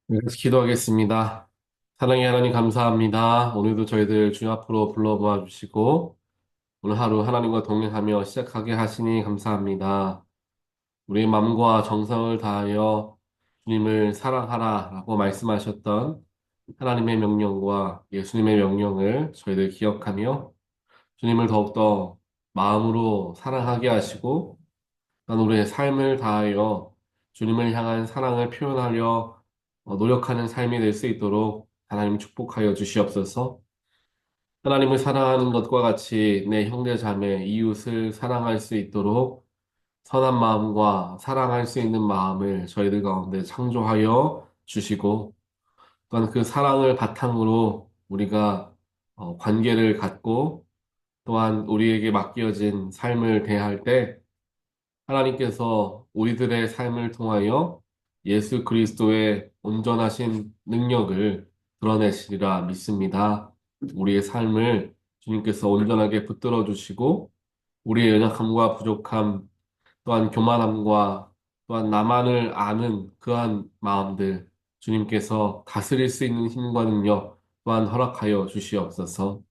네, 그래서 기도하겠습니다. 사랑의 하나님 감사합니다. 오늘도 저희들 주님 앞으로 불러 모아 주시고 오늘 하루 하나님과 동행하며 시작하게 하시니 감사합니다. 우리의 마음과 정성을 다하여 주님을 사랑하라라고 말씀하셨던 하나님의 명령과 예수님의 명령을 저희들 기억하며 주님을 더욱더 마음으로 사랑하게 하시고 난 우리의 삶을 다하여 주님을 향한 사랑을 표현하려 노력하는 삶이 될 수 있도록 하나님 축복하여 주시옵소서. 하나님을 사랑하는 것과 같이 내 형제 자매 이웃을 사랑할 수 있도록 선한 마음과 사랑할 수 있는 마음을 저희들 가운데 창조하여 주시고 또한 그 사랑을 바탕으로 우리가 관계를 갖고 또한 우리에게 맡겨진 삶을 대할 때 하나님께서 우리들의 삶을 통하여 예수 그리스도의 온전하신 능력을 드러내시리라 믿습니다. 우리의 삶을 주님께서 온전하게 붙들어 주시고 우리의 연약함과 부족함 또한 교만함과 또한 나만을 아는 그러한 마음들 주님께서 다스릴 수 있는 힘과 능력 또한 허락하여 주시옵소서.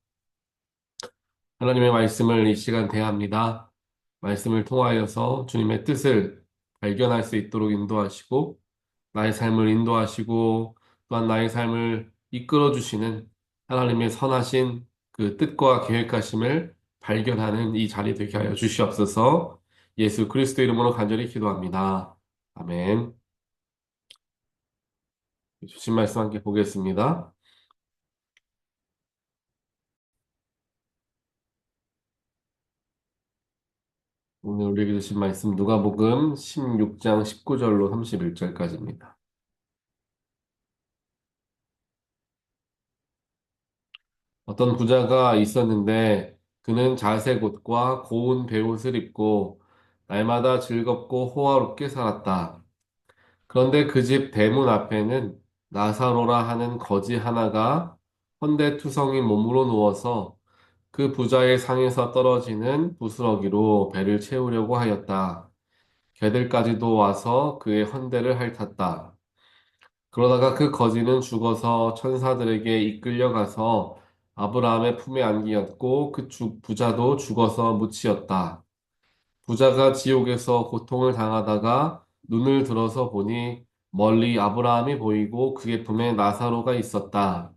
하나님의 말씀을 이 시간 대합니다. 말씀을 통하여서 주님의 뜻을 발견할 수 있도록 인도하시고, 나의 삶을 인도하시고, 또한 나의 삶을 이끌어 주시는 하나님의 선하신 그 뜻과 계획하심을 발견하는 이 자리 되게 하여 주시옵소서. 예수 그리스도 이름으로 간절히 기도합니다. 아멘. 주신 말씀 함께 보겠습니다. 오늘 우리에게 주신 말씀 누가복음 16장 19절로 31절까지입니다. 어떤 부자가 있었는데 그는 자색 옷과 고운 베옷을 입고 날마다 즐겁고 호화롭게 살았다. 그런데 그 집 대문 앞에는 나사로라 하는 거지 하나가 헌데투성이 몸으로 누워서 그 부자의 상에서 떨어지는 부스러기로 배를 채우려고 하였다. 개들까지도 와서 그의 헌대를 핥았다. 그러다가 그 거지는 죽어서 천사들에게 이끌려가서 아브라함의 품에 안기었고 그 부자도 죽어서 묻히었다. 부자가 지옥에서 고통을 당하다가 눈을 들어서 보니 멀리 아브라함이 보이고 그의 품에 나사로가 있었다.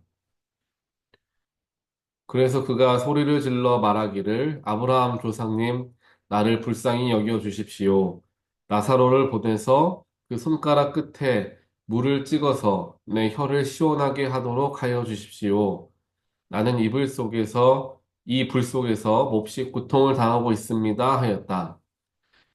그래서 그가 소리를 질러 말하기를 아브라함 조상님 나를 불쌍히 여겨 주십시오. 나사로를 보내서 그 손가락 끝에 물을 찍어서 내 혀를 시원하게 하도록 하여 주십시오. 나는 이 불 속에서 몹시 고통을 당하고 있습니다 하였다.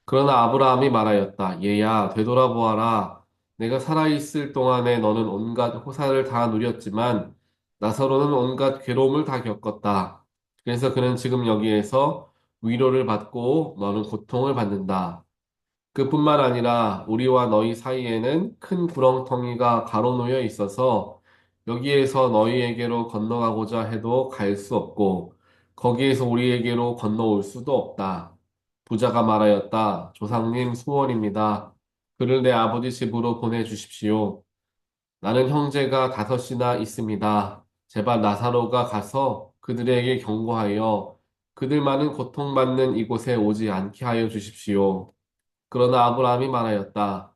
그러나 아브라함이 말하였다. 얘야, 되돌아보아라. 내가 살아있을 동안에 너는 온갖 호사를 다 누렸지만 나사로는 온갖 괴로움을 다 겪었다. 그래서 그는 지금 여기에서 위로를 받고 너는 고통을 받는다. 그뿐만 아니라 우리와 너희 사이에는 큰 구렁텅이가 가로놓여 있어서 여기에서 너희에게로 건너가고자 해도 갈 수 없고 거기에서 우리에게로 건너올 수도 없다. 부자가 말하였다. 조상님 소원입니다. 그를 내 아버지 집으로 보내주십시오. 나는 형제가 다섯이나 있습니다. 제발 나사로가 가서 그들에게 경고하여 그들만은 고통받는 이곳에 오지 않게 하여 주십시오. 그러나 아브라함이 말하였다.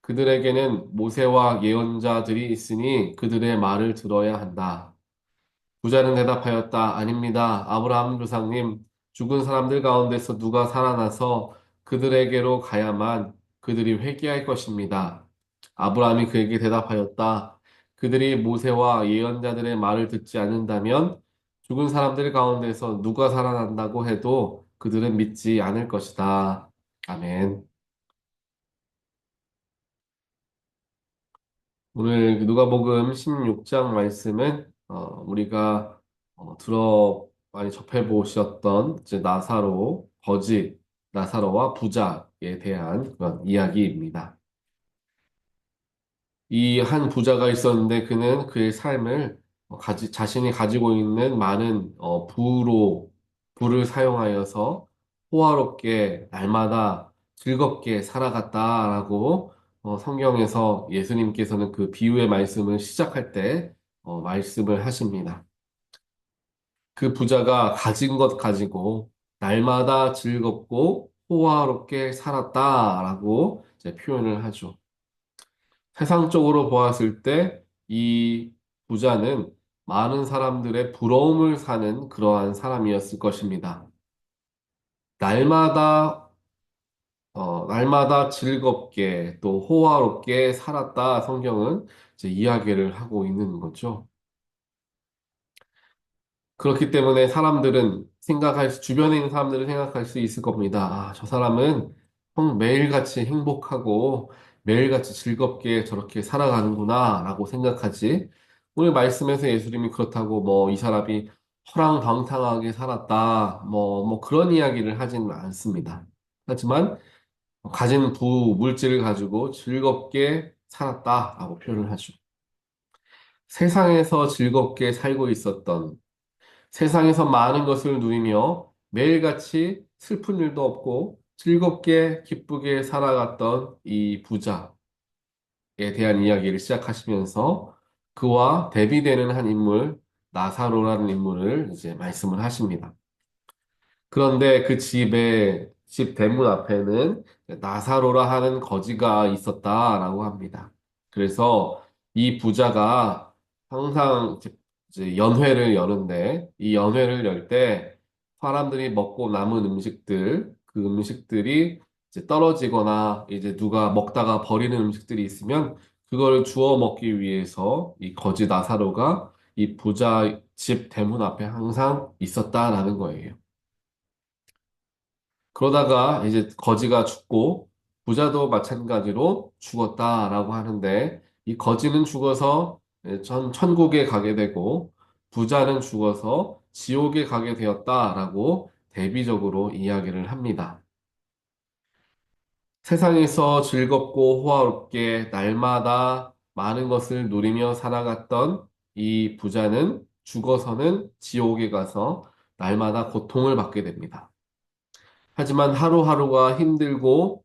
그들에게는 모세와 예언자들이 있으니 그들의 말을 들어야 한다. 부자는 대답하였다. 아닙니다. 아브라함 조상님, 죽은 사람들 가운데서 누가 살아나서 그들에게로 가야만 그들이 회개할 것입니다. 아브라함이 그에게 대답하였다. 그들이 모세와 예언자들의 말을 듣지 않는다면 죽은 사람들 가운데서 누가 살아난다고 해도 그들은 믿지 않을 것이다. 아멘. 오늘 그 누가복음 16장 말씀은 우리가 많이 접해 보셨던 이제 나사로와 부자에 대한 그런 이야기입니다. 이 한 부자가 있었는데 그는 그의 삶을 자신이 가지고 있는 많은 부를 사용하여서 호화롭게 날마다 즐겁게 살아갔다라고 성경에서 예수님께서는 그 비유의 말씀을 시작할 때 말씀을 하십니다. 그 부자가 가진 것 가지고 날마다 즐겁고 호화롭게 살았다라고 이제 표현을 하죠. 세상적으로 보았을 때 이 부자는 많은 사람들의 부러움을 사는 그러한 사람이었을 것입니다. 날마다 날마다 즐겁게 또 호화롭게 살았다 성경은 이제 이야기를 하고 있는 거죠. 그렇기 때문에 주변에 있는 사람들은 생각할 수 있을 겁니다. 아, 저 사람은 매일같이 행복하고 매일같이 즐겁게 저렇게 살아가는구나 라고 생각하지. 오늘 말씀에서 예수님이 그렇다고 뭐 이 사람이 허랑방탕하게 살았다 뭐 그런 이야기를 하지는 않습니다. 하지만 가진 물질을 가지고 즐겁게 살았다라고 표현을 하죠. 세상에서 즐겁게 살고 있었던 세상에서 많은 것을 누리며 매일같이 슬픈 일도 없고 즐겁게 기쁘게 살아갔던 이 부자에 대한 이야기를 시작하시면서 그와 대비되는 한 인물, 나사로라는 인물을 이제 말씀을 하십니다. 그런데 집 대문 앞에는 나사로라 하는 거지가 있었다라고 합니다. 그래서 이 부자가 항상 이제 연회를 여는데 이 연회를 열 때 사람들이 먹고 남은 그 음식들이 이제 떨어지거나 이제 누가 먹다가 버리는 음식들이 있으면 그걸 주워 먹기 위해서 이 거지 나사로가 이 부자 집 대문 앞에 항상 있었다라는 거예요. 그러다가 이제 거지가 죽고 부자도 마찬가지로 죽었다라고 하는데 이 거지는 죽어서 천국에 가게 되고 부자는 죽어서 지옥에 가게 되었다라고 대비적으로 이야기를 합니다. 세상에서 즐겁고 호화롭게 날마다 많은 것을 누리며 살아갔던 이 부자는 죽어서는 지옥에 가서 날마다 고통을 받게 됩니다. 하지만 하루하루가 힘들고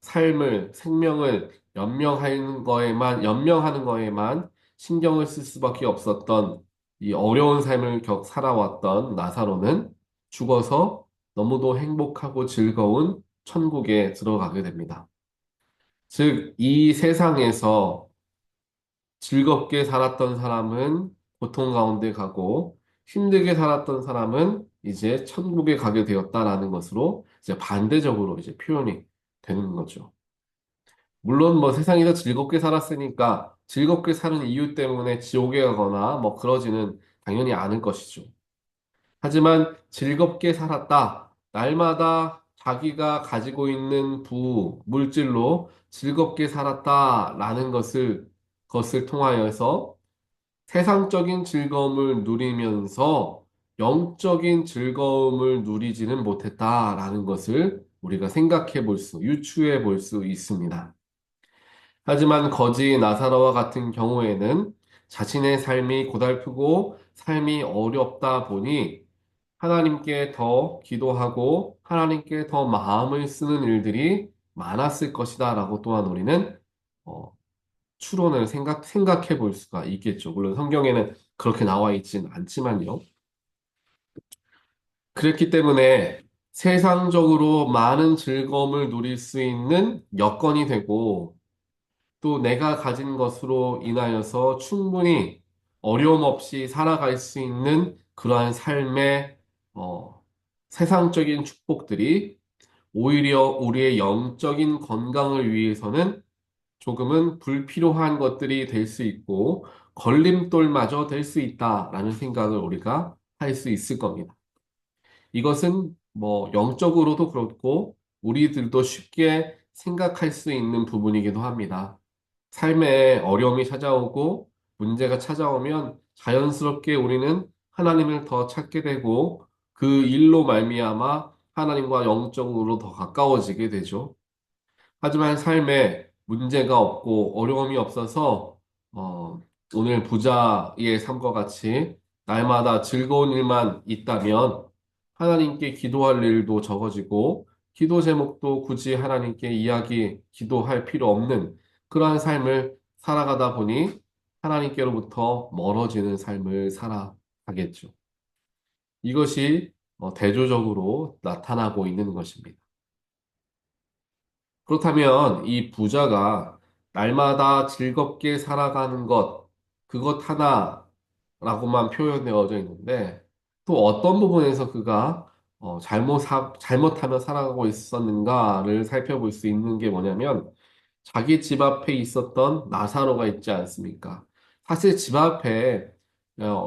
생명을 연명하는 거에만 신경을 쓸 수밖에 없었던 이 어려운 삶을 살아왔던 나사로는 죽어서 너무도 행복하고 즐거운 천국에 들어가게 됩니다. 즉, 이 세상에서 즐겁게 살았던 사람은 고통 가운데 가고 힘들게 살았던 사람은 이제 천국에 가게 되었다라는 것으로 이제 반대적으로 이제 표현이 되는 거죠. 물론 뭐 세상에서 즐겁게 살았으니까 즐겁게 사는 이유 때문에 지옥에 가거나 뭐 그러지는 당연히 않을 것이죠. 하지만 즐겁게 살았다. 날마다 자기가 가지고 있는 물질로 즐겁게 살았다라는 것을 통하여서 세상적인 즐거움을 누리면서 영적인 즐거움을 누리지는 못했다라는 것을 우리가 유추해 볼 수 있습니다. 하지만 거지 나사로와 같은 경우에는 자신의 삶이 고달프고 삶이 어렵다 보니 하나님께 더 기도하고 하나님께 더 마음을 쓰는 일들이 많았을 것이다라고 또한 우리는 어, 생각해 볼 수가 있겠죠. 물론 성경에는 그렇게 나와 있진 않지만요. 그렇기 때문에 세상적으로 많은 즐거움을 누릴 수 있는 여건이 되고 또 내가 가진 것으로 인하여서 충분히 어려움 없이 살아갈 수 있는 그러한 삶의 세상적인 축복들이 오히려 우리의 영적인 건강을 위해서는 조금은 불필요한 것들이 될 수 있고 걸림돌마저 될 수 있다라는 생각을 우리가 할 수 있을 겁니다. 이것은 뭐 영적으로도 그렇고 우리들도 쉽게 생각할 수 있는 부분이기도 합니다. 삶에 어려움이 찾아오고 문제가 찾아오면 자연스럽게 우리는 하나님을 더 찾게 되고 그 일로 말미암아 하나님과 영적으로 더 가까워지게 되죠. 하지만 삶에 문제가 없고 어려움이 없어서 어, 오늘 부자의 삶과 같이 날마다 즐거운 일만 있다면 하나님께 기도할 일도 적어지고 기도 제목도 굳이 기도할 필요 없는 그러한 삶을 살아가다 보니 하나님께로부터 멀어지는 삶을 살아가겠죠. 이것이 대조적으로 나타나고 있는 것입니다. 그렇다면 이 부자가 날마다 즐겁게 살아가는 것, 그것 하나라고만 표현되어져 있는데 또 어떤 부분에서 그가 잘못하며 살아가고 있었는가를 살펴볼 수 있는 게 뭐냐면 자기 집 앞에 있었던 나사로가 있지 않습니까? 사실 집 앞에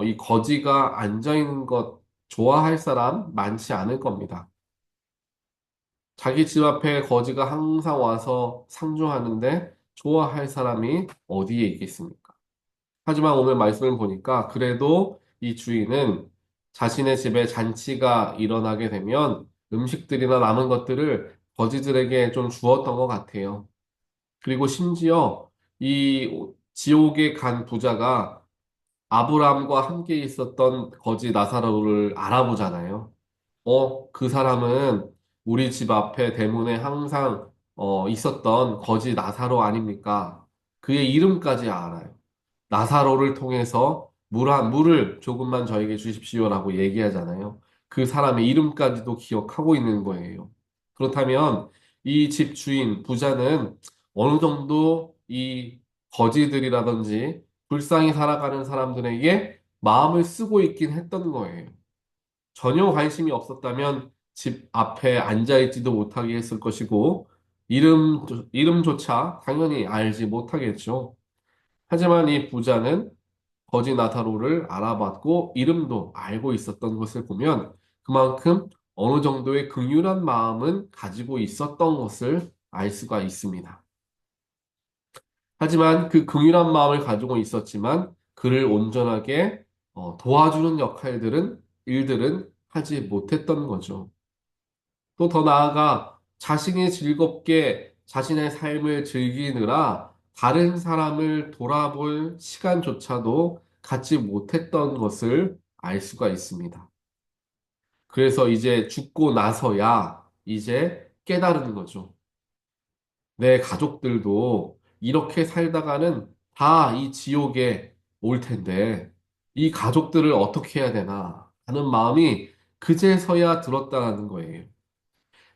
이 거지가 앉아 있는 것 좋아할 사람 많지 않을 겁니다. 자기 집 앞에 거지가 항상 와서 상주하는데 좋아할 사람이 어디에 있겠습니까? 하지만 오늘 말씀을 보니까 그래도 이 주인은 자신의 집에 잔치가 일어나게 되면 음식들이나 남은 것들을 거지들에게 좀 주었던 것 같아요. 그리고 심지어 이 지옥에 간 부자가 아브라함과 함께 있었던 거지 나사로를 알아보잖아요. 그 사람은 우리 집 앞에 대문에 항상 있었던 거지 나사로 아닙니까? 그의 이름까지 알아요. 나사로를 통해서 물을 조금만 저에게 주십시오라고 얘기하잖아요. 그 사람의 이름까지도 기억하고 있는 거예요. 그렇다면 이 집 주인, 부자는 어느 정도 이 거지들이라든지 불쌍히 살아가는 사람들에게 마음을 쓰고 있긴 했던 거예요. 전혀 관심이 없었다면 집 앞에 앉아있지도 못하게 했을 것이고, 이름조차 당연히 알지 못하겠죠. 하지만 이 부자는 거지 나타로를 알아봤고, 이름도 알고 있었던 것을 보면, 그만큼 어느 정도의 긍휼한 마음은 가지고 있었던 것을 알 수가 있습니다. 하지만 그 긍휼한 마음을 가지고 있었지만, 그를 온전하게 도와주는 일들은 하지 못했던 거죠. 또 더 나아가 자신이 즐겁게 자신의 삶을 즐기느라 다른 사람을 돌아볼 시간조차도 갖지 못했던 것을 알 수가 있습니다. 그래서 이제 죽고 나서야 이제 깨달은 거죠. 내 가족들도 이렇게 살다가는 다 이 지옥에 올 텐데 이 가족들을 어떻게 해야 되나 하는 마음이 그제서야 들었다는 거예요.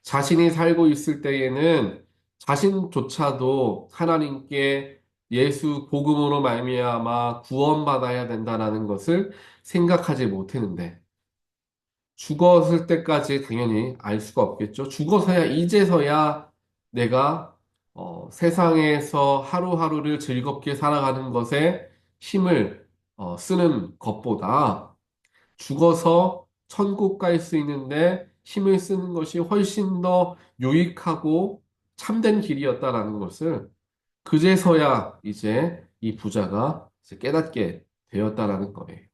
자신이 살고 있을 때에는 자신조차도 하나님께 예수 복음으로 말미암아 구원받아야 된다라는 것을 생각하지 못했는데 죽었을 때까지 당연히 알 수가 없겠죠. 죽어서야 이제서야 내가 세상에서 하루하루를 즐겁게 살아가는 것에 힘을 쓰는 것보다 죽어서 천국 갈 수 있는데 힘을 쓰는 것이 훨씬 더 유익하고 참된 길이었다라는 것을 그제서야 이제 이 부자가 이제 깨닫게 되었다라는 거예요.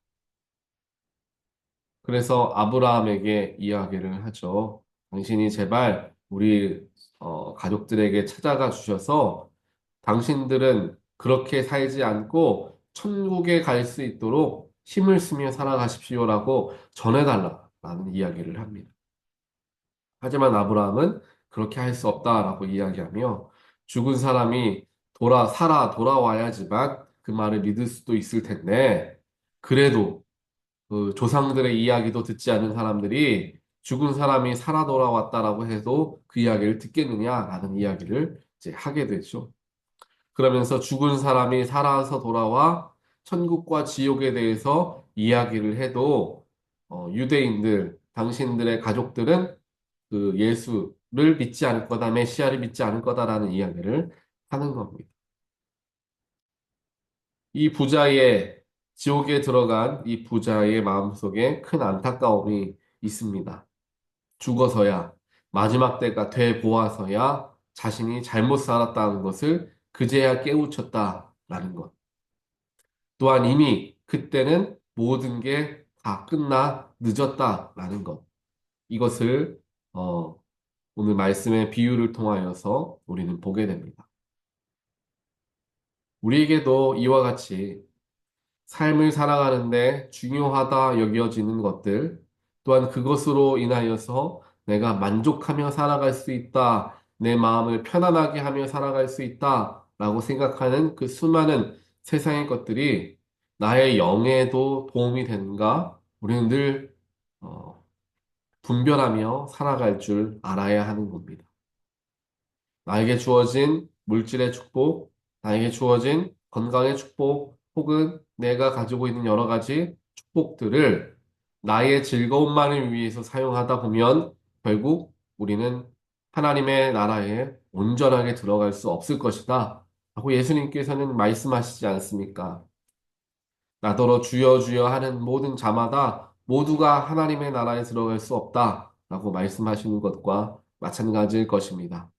그래서 아브라함에게 이야기를 하죠. 당신이 제발 우리 가족들에게 찾아가 주셔서 당신들은 그렇게 살지 않고 천국에 갈 수 있도록 힘을 쓰며 살아가십시오라고 전해달라라는 이야기를 합니다. 하지만 아브라함은 그렇게 할 수 없다라고 이야기하며 죽은 사람이 돌아와야지만 그 말을 믿을 수도 있을 텐데 그래도 그 조상들의 이야기도 듣지 않은 사람들이 죽은 사람이 살아 돌아왔다라고 해도 그 이야기를 듣겠느냐라는 이야기를 이제 하게 되죠. 그러면서 죽은 사람이 살아서 돌아와 천국과 지옥에 대해서 이야기를 해도 유대인들, 당신들의 가족들은 그 예수를 믿지 않을 거다, 메시아를 믿지 않을 거다라는 이야기를 하는 겁니다. 이 부자의 지옥에 들어간 이 부자의 마음속에 큰 안타까움이 있습니다. 죽어서야 마지막 때가 돼 보아서야 자신이 잘못 살았다는 것을 그제야 깨우쳤다라는 것. 또한 이미 그때는 모든 게 다 끝나 늦었다라는 것. 이것을 오늘 말씀의 비유를 통하여서 우리는 보게 됩니다. 우리에게도 이와 같이 삶을 살아가는데 중요하다 여겨지는 것들, 또한 그것으로 인하여서 내가 만족하며 살아갈 수 있다, 내 마음을 편안하게 하며 살아갈 수 있다, 라고 생각하는 그 수많은 세상의 것들이 나의 영에도 도움이 되는가? 우리는 늘 어, 분별하며 살아갈 줄 알아야 하는 겁니다. 나에게 주어진 물질의 축복, 나에게 주어진 건강의 축복, 혹은 내가 가지고 있는 여러 가지 축복들을 나의 즐거움만을 위해서 사용하다 보면 결국 우리는 하나님의 나라에 온전하게 들어갈 수 없을 것이다. 라고 예수님께서는 말씀하시지 않습니까? 나더러 주여 주여 하는 모든 자마다 모두가 하나님의 나라에 들어갈 수 없다. 라고 말씀하시는 것과 마찬가지일 것입니다.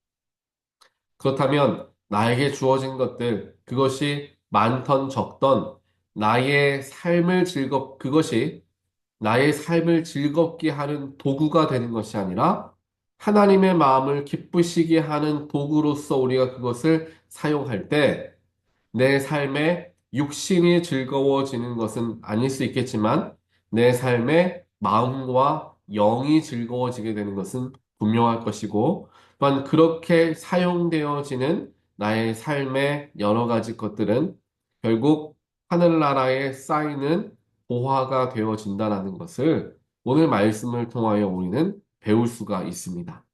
그렇다면 나에게 주어진 것들, 그것이 많던 적던 그것이 나의 삶을 즐겁게 하는 도구가 되는 것이 아니라 하나님의 마음을 기쁘시게 하는 도구로서 우리가 그것을 사용할 때 내 삶의 육신이 즐거워지는 것은 아닐 수 있겠지만 내 삶의 마음과 영이 즐거워지게 되는 것은 분명할 것이고 또한 그렇게 사용되어지는 나의 삶의 여러 가지 것들은 결국 하늘나라에 쌓이는 보화가 되어진다는 것을 오늘 말씀을 통하여 우리는 배울 수가 있습니다.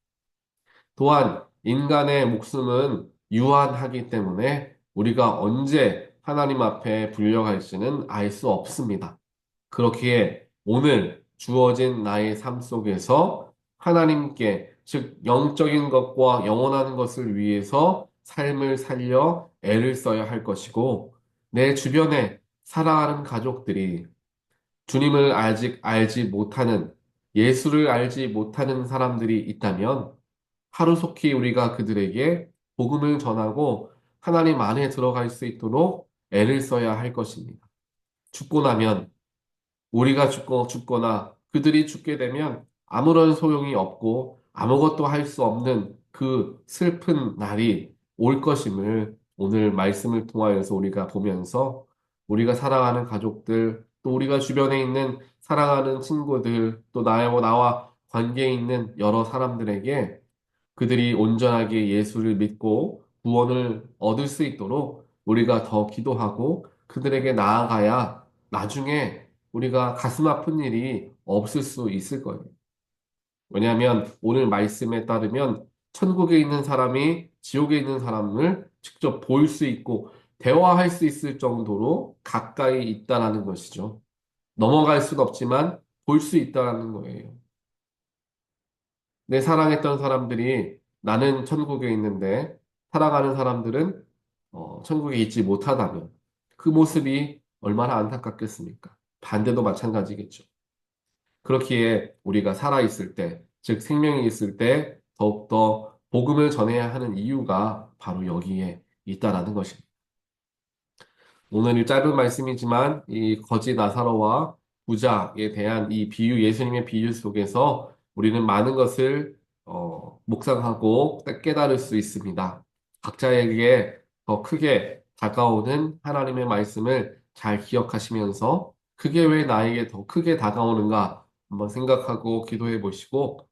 또한 인간의 목숨은 유한하기 때문에 우리가 언제 하나님 앞에 불려갈지는 알 수 없습니다. 그렇기에 오늘 주어진 나의 삶 속에서 하나님께, 즉, 영적인 것과 영원한 것을 위해서 삶을 살려 애를 써야 할 것이고, 내 주변에 사랑하는 가족들이 주님을 아직 알지 못하는, 예수를 알지 못하는 사람들이 있다면 하루속히 우리가 그들에게 복음을 전하고 하나님 안에 들어갈 수 있도록 애를 써야 할 것입니다. 죽고 나면 우리가 죽거나 그들이 죽게 되면 아무런 소용이 없고 아무것도 할 수 없는 그 슬픈 날이 올 것임을 오늘 말씀을 통하여서 우리가 보면서 우리가 사랑하는 가족들, 또 우리가 주변에 있는 사랑하는 친구들, 또 나와 관계에 있는 여러 사람들에게 그들이 온전하게 예수를 믿고 구원을 얻을 수 있도록 우리가 더 기도하고 그들에게 나아가야 나중에 우리가 가슴 아픈 일이 없을 수 있을 거예요. 왜냐하면 오늘 말씀에 따르면 천국에 있는 사람이 지옥에 있는 사람을 직접 볼 수 있고 대화할 수 있을 정도로 가까이 있다라는 것이죠. 넘어갈 수는 없지만 볼 수 있다라는 거예요. 내 사랑했던 사람들이 나는 천국에 있는데 살아가는 사람들은 천국에 있지 못하다면 그 모습이 얼마나 안타깝겠습니까? 반대도 마찬가지겠죠. 그렇기에 우리가 살아있을 때, 즉 생명이 있을 때 더욱더 복음을 전해야 하는 이유가 바로 여기에 있다라는 것입니다. 오늘 이 짧은 말씀이지만 이 거지 나사로와 부자에 대한 이 비유, 예수님의 비유 속에서 우리는 많은 것을 묵상하고 깨달을 수 있습니다. 각자에게 더 크게 다가오는 하나님의 말씀을 잘 기억하시면서 그게 왜 나에게 더 크게 다가오는가 한번 생각하고 기도해 보시고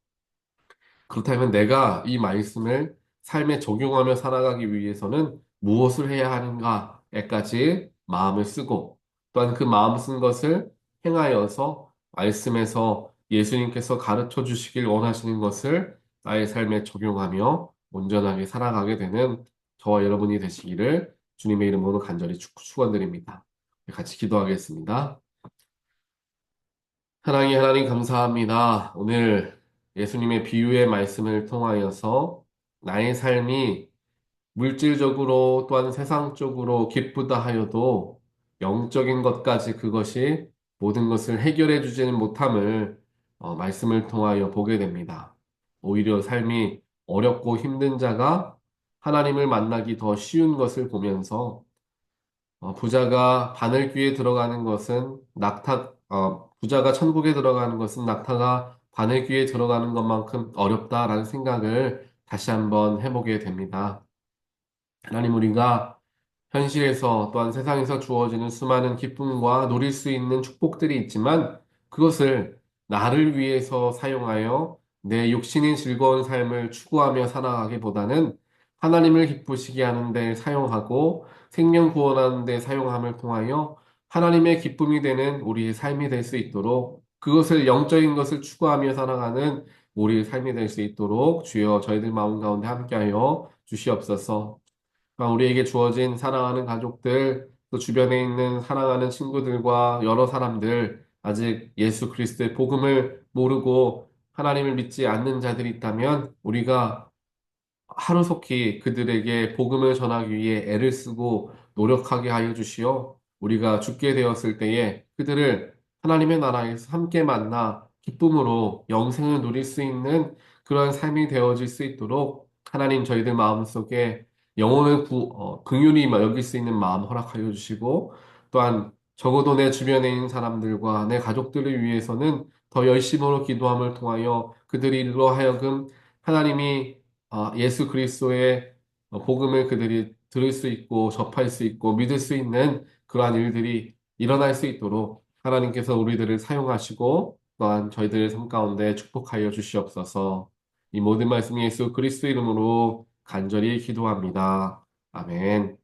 그렇다면 내가 이 말씀을 삶에 적용하며 살아가기 위해서는 무엇을 해야 하는가에까지 마음을 쓰고 또한 그 마음 쓴 것을 행하여서 말씀에서 예수님께서 가르쳐 주시길 원하시는 것을 나의 삶에 적용하며 온전하게 살아가게 되는 저와 여러분이 되시기를 주님의 이름으로 간절히 축원드립니다. 같이 기도하겠습니다. 하나님, 하나님 감사합니다. 오늘 예수님의 비유의 말씀을 통하여서 나의 삶이 물질적으로 또한 세상적으로 기쁘다 하여도 영적인 것까지 그것이 모든 것을 해결해 주지는 못함을 말씀을 통하여 보게 됩니다. 오히려 삶이 어렵고 힘든 자가 하나님을 만나기 더 쉬운 것을 보면서 부자가 천국에 들어가는 것은 낙타가 바늘 귀에 들어가는 것만큼 어렵다라는 생각을 다시 한번 해보게 됩니다. 하나님, 우리가 현실에서 또한 세상에서 주어지는 수많은 기쁨과 누릴 수 있는 축복들이 있지만 그것을 나를 위해서 사용하여 내 육신이 즐거운 삶을 추구하며 살아가기보다는 하나님을 기쁘시게 하는 데 사용하고 생명 구원하는 데 사용함을 통하여 하나님의 기쁨이 되는 우리의 삶이 될 수 있도록 그것을 영적인 것을 추구하며 살아가는 우리의 삶이 될 수 있도록 주여 저희들 마음 가운데 함께하여 주시옵소서. 우리에게 주어진 사랑하는 가족들, 또 주변에 있는 사랑하는 친구들과 여러 사람들, 아직 예수 그리스도의 복음을 모르고 하나님을 믿지 않는 자들이 있다면 우리가 하루속히 그들에게 복음을 전하기 위해 애를 쓰고 노력하게 하여 주시어 우리가 죽게 되었을 때에 그들을 하나님의 나라에서 함께 만나 기쁨으로 영생을 누릴 수 있는 그러한 삶이 되어질 수 있도록 하나님 저희들 마음속에 영혼을 긍휼히 여길 수 있는 마음 허락하여 주시고 또한 적어도 내 주변에 있는 사람들과 내 가족들을 위해서는 더 열심으로 기도함을 통하여 그들로 하여금 하나님이 예수 그리스도의 복음을 그들이 들을 수 있고 접할 수 있고 믿을 수 있는 그러한 일들이 일어날 수 있도록 하나님께서 우리들을 사용하시고 또한 저희들의 삶 가운데 축복하여 주시옵소서. 이 모든 말씀 예수 그리스도 이름으로 간절히 기도합니다. 아멘.